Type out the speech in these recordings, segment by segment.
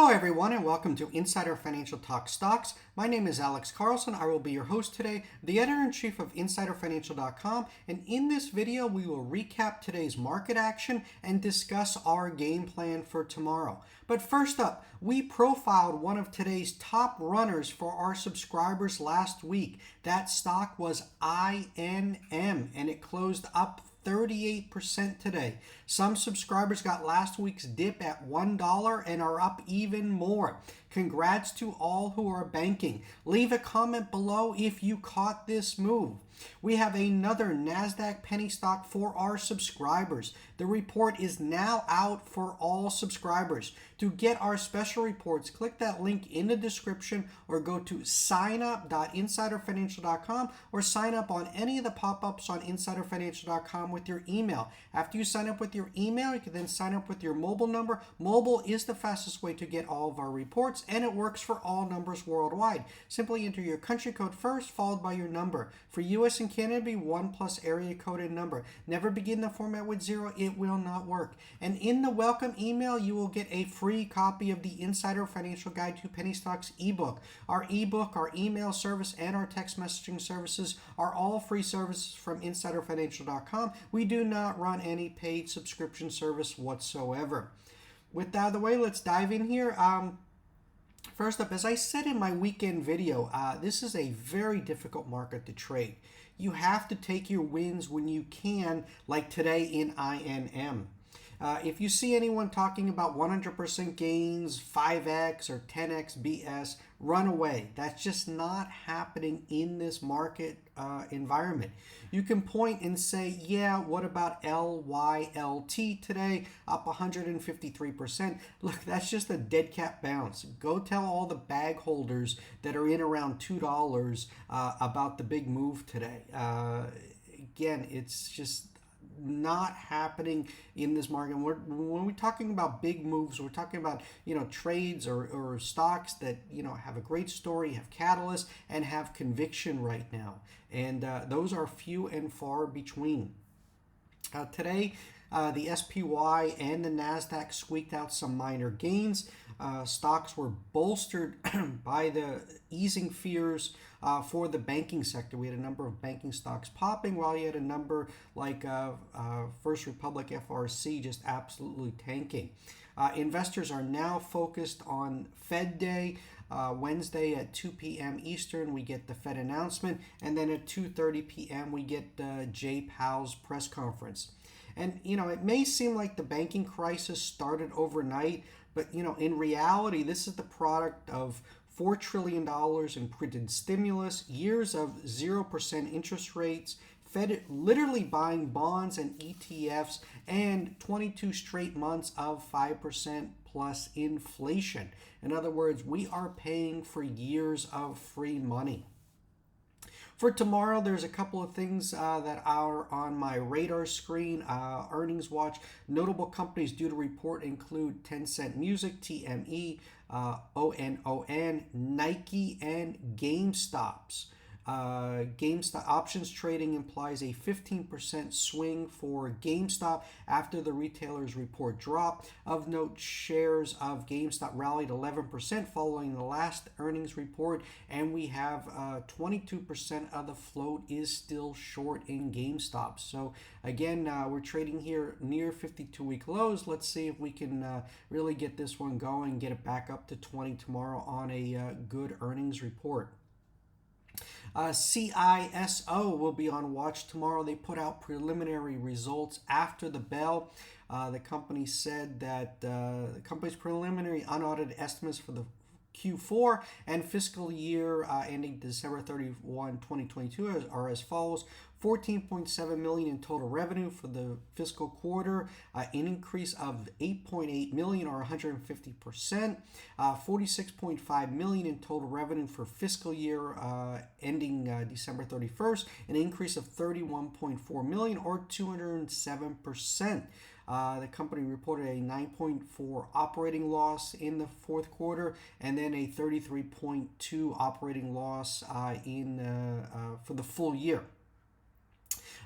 Hello everyone and welcome to Insider Financial Talk Stocks. My name is Alex Carlson. I will be your host today, the editor-in-chief of InsiderFinancial.com, and in this video we will recap today's market action and discuss our game plan for tomorrow. But first up, we profiled one of today's top runners for our subscribers last week. That stock was INM and it closed up 38% today. Some subscribers got last week's dip at $1 and are up even more. Congrats to all who are banking. Leave a comment below if you caught this move. We have another NASDAQ penny stock for our subscribers. The report is now out for all subscribers. To get our special reports, click that link in the description or go to signup.insiderfinancial.com or sign up on any of the pop-ups on insiderfinancial.com with your email. After you sign up with your email, you can then sign up with your mobile number. Mobile is the fastest way to get all of our reports, and it works for all numbers worldwide. Simply enter your country code first, followed by your number. For US and Canada, be 1 plus area code and number. Never begin the format with 0. It will not work. And in the welcome email, you will get a free copy of the Insider Financial Guide to Penny Stocks ebook. Our ebook, our email service, and our text messaging services are all free services from InsiderFinancial.com. We do not run any paid subscription service whatsoever. With that out of the way, let's dive in here. First up, as I said in my weekend video, this is a very difficult market to trade. You have to take your wins when you can, like today in INM. If you see anyone talking about 100% gains, 5x or 10x BS, run away. That's just not happening in this market environment. You can point and say, yeah, what about LYLT today, up 153%? Look, that's just a dead cat bounce. Go tell all the bag holders that are in around $2 about the big move today. Again, it's just not happening in this market. When we're talking about big moves, we're talking about trades or stocks that have a great story, have catalysts, and have conviction right now. And those are few and far between. Today, the SPY and the NASDAQ squeaked out some minor gains. Stocks were bolstered by the easing fears for the banking sector. We had a number of banking stocks popping, while you had a number like First Republic FRC just absolutely tanking. Investors are now focused on Fed Day. Wednesday at 2 p.m. Eastern, we get the Fed announcement, and then at 2:30 p.m. we get Jay Powell's press conference. And it may seem like the banking crisis started overnight, but in reality, this is the product of $4 trillion in printed stimulus, years of 0% interest rates, Fed literally buying bonds and ETFs, and 22 straight months of 5% plus inflation. In other words, we are paying for years of free money. For tomorrow, there's a couple of things that are on my radar screen. Earnings watch. Notable companies due to report include Tencent Music, TME, ONON, Nike, and Gamestops. Gamestop options trading implies a 15% swing for Gamestop after the retailer's report dropped. Of note, shares of Gamestop rallied 11% following the last earnings report, and we have 22% of the float is still short in Gamestop. So again, we're trading here near 52-week lows. Let's see if we can really get this one going, get it back up to 20 tomorrow on a good earnings report. CISO will be on watch tomorrow. They put out preliminary results after the bell. The company said that the company's preliminary unaudited estimates for the Q4 and fiscal year ending December 31, 2022 are as follows. $14.7 million in total revenue for the fiscal quarter, an increase of $8.8 million or 150%. $46.5 million in total revenue for fiscal year ending December 31st, an increase of $31.4 million or 207%. The company reported a 9.4 operating loss in the fourth quarter, and then a 33.2 operating loss for the full year.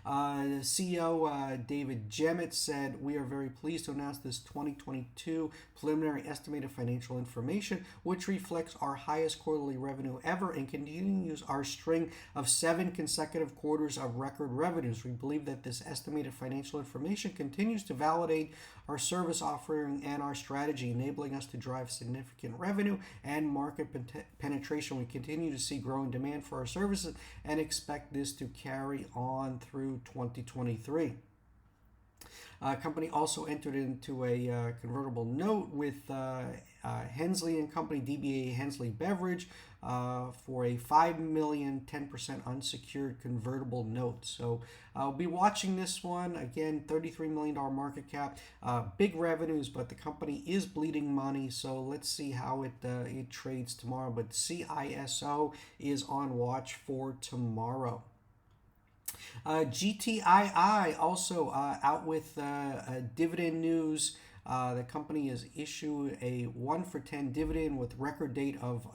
CEO David Gemmett said, "We are very pleased to announce this 2022 preliminary estimated financial information, which reflects our highest quarterly revenue ever and continues our string of 7 consecutive quarters of record revenues. We believe that this estimated financial information continues to validate our service offering and our strategy, enabling us to drive significant revenue and market penetration. We continue to see growing demand for our services and expect this to carry on through 2023. Company also entered into a convertible note with Hensley and Company, DBA Hensley Beverage, for a $5 million, 10% unsecured convertible note. So I'll be watching this one. Again, $33 million market cap, big revenues, but the company is bleeding money. So let's see how it trades tomorrow. But CISO is on watch for tomorrow. GTII also out with dividend news. The company has issued a 1-for-10 dividend with record date of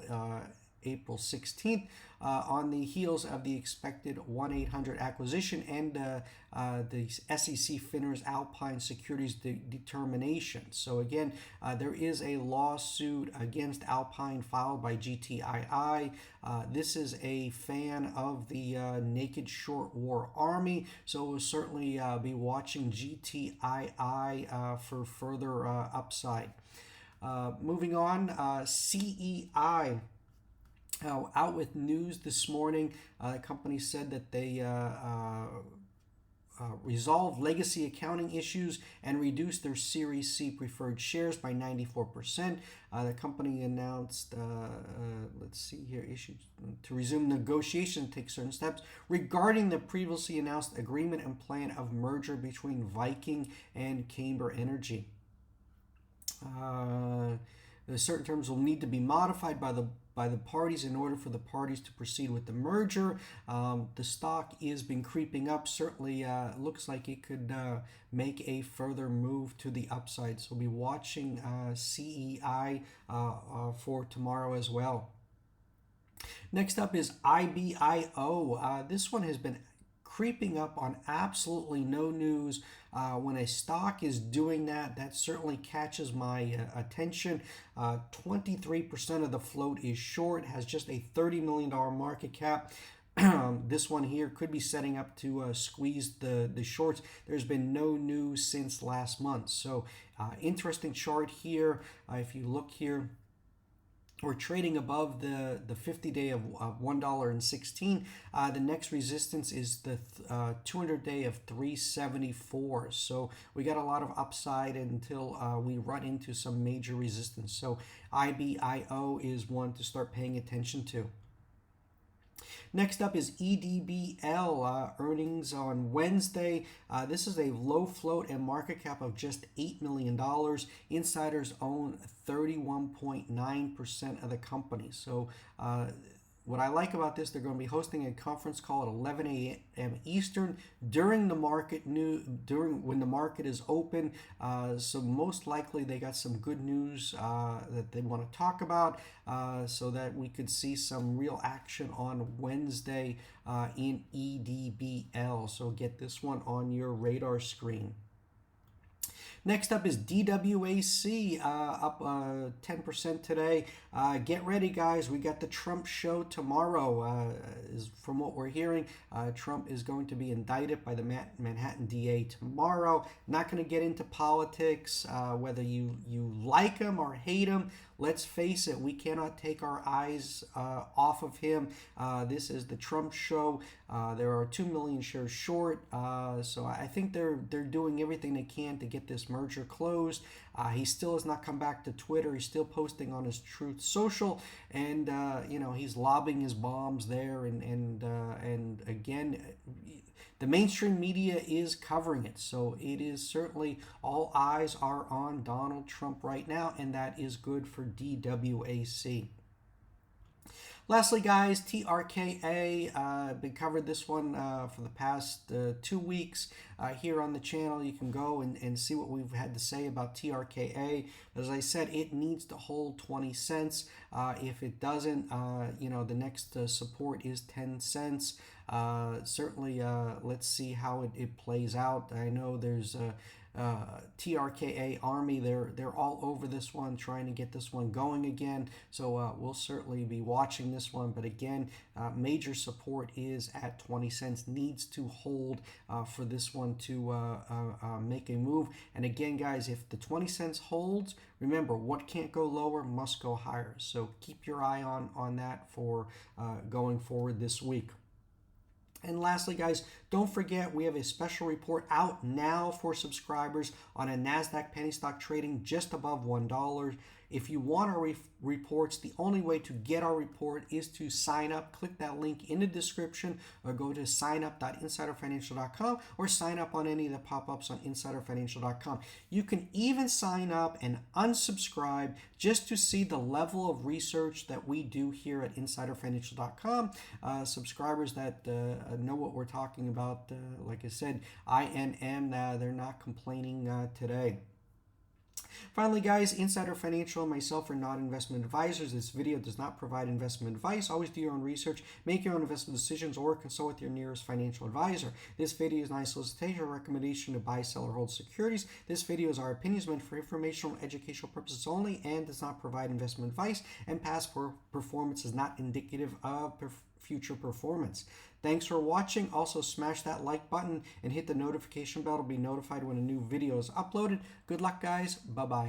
April 16th on the heels of the expected 1-800 acquisition and the SEC FINRA's Alpine Securities determination. So again, there is a lawsuit against Alpine filed by GTII. This is a fan of the Naked Short War Army, so we'll certainly be watching GTII for further upside. Moving on, CEI. Out with news this morning. The company said that they resolved legacy accounting issues and reduced their Series C preferred shares by 94%. The company announced, let's see here, issues to resume negotiations, take certain steps regarding the previously announced agreement and plan of merger between Viking and Camber Energy. Certain terms will need to be modified by the parties in order for the parties to proceed with the merger. The stock has been creeping up. Certainly looks like it could make a further move to the upside. So we'll be watching CEI for tomorrow as well. Next up is IBIO. This one has been creeping up on absolutely no news. When a stock is doing that, that certainly catches my attention. 23% of the float is short, has just a $30 million market cap. This one here could be setting up to squeeze the shorts. There's been no news since last month. So interesting chart here. If you look here, we're trading above the 50-day of $1.16. The next resistance is the 200-day of $3.74. So we got a lot of upside until we run into some major resistance. So IBIO is one to start paying attention to. Next up is EDBL, earnings on Wednesday. This is a low float and market cap of just $8 million. Insiders own 31.9% of the company. So what I like about this, they're going to be hosting a conference call at 11 a.m. Eastern during the market when the market is open. So most likely they got some good news that they want to talk about, so that we could see some real action on Wednesday in EDBL. So get this one on your radar screen. Next up is DWAC, up 10% today. Get ready, guys. We got the Trump show tomorrow. From what we're hearing, Trump is going to be indicted by the Manhattan DA tomorrow. Not going to get into politics, whether you like him or hate him. Let's face it, we cannot take our eyes off of him. This is the Trump show. There are 2 million shares short, so I think they're doing everything they can to get this merger closed. He still has not come back to Twitter. He's still posting on his Truth Social, and he's lobbing his bombs there. And again, the mainstream media is covering it, so it is certainly all eyes are on Donald Trump right now, and that is good for DWAC. Lastly, guys, TRKA, been covered this one for the past 2 weeks here on the channel. You can go and see what we've had to say about TRKA. As I said, it needs to hold 20 cents. If it doesn't, the next support is 10 cents. Certainly, let's see how it plays out. I know there's TRKA Army, they're all over this one, trying to get this one going again. So we'll certainly be watching this one. But again, major support is at 20 cents. Needs to hold for this one to make a move. And again, guys, if the 20 cents holds, remember, what can't go lower must go higher. So keep your eye on that for going forward this week. And lastly, guys, don't forget we have a special report out now for subscribers on a NASDAQ penny stock trading just above $1. If you want our reports, the only way to get our report is to sign up. Click that link in the description or go to signup.insiderfinancial.com or sign up on any of the pop-ups on insiderfinancial.com. You can even sign up and unsubscribe just to see the level of research that we do here at insiderfinancial.com. Subscribers that know what we're talking about, like I said, INM, they're not complaining today. Finally, guys, Insider Financial and myself are not investment advisors. This video does not provide investment advice. Always do your own research, make your own investment decisions, or consult with your nearest financial advisor. This video is not a solicitation or recommendation to buy, sell, or hold securities. This video is our opinions meant for informational and educational purposes only and does not provide investment advice, and past performance is not indicative of future performance. Thanks for watching. Also, smash that like button and hit the notification bell to be notified when a new video is uploaded. Good luck, guys. Bye-bye.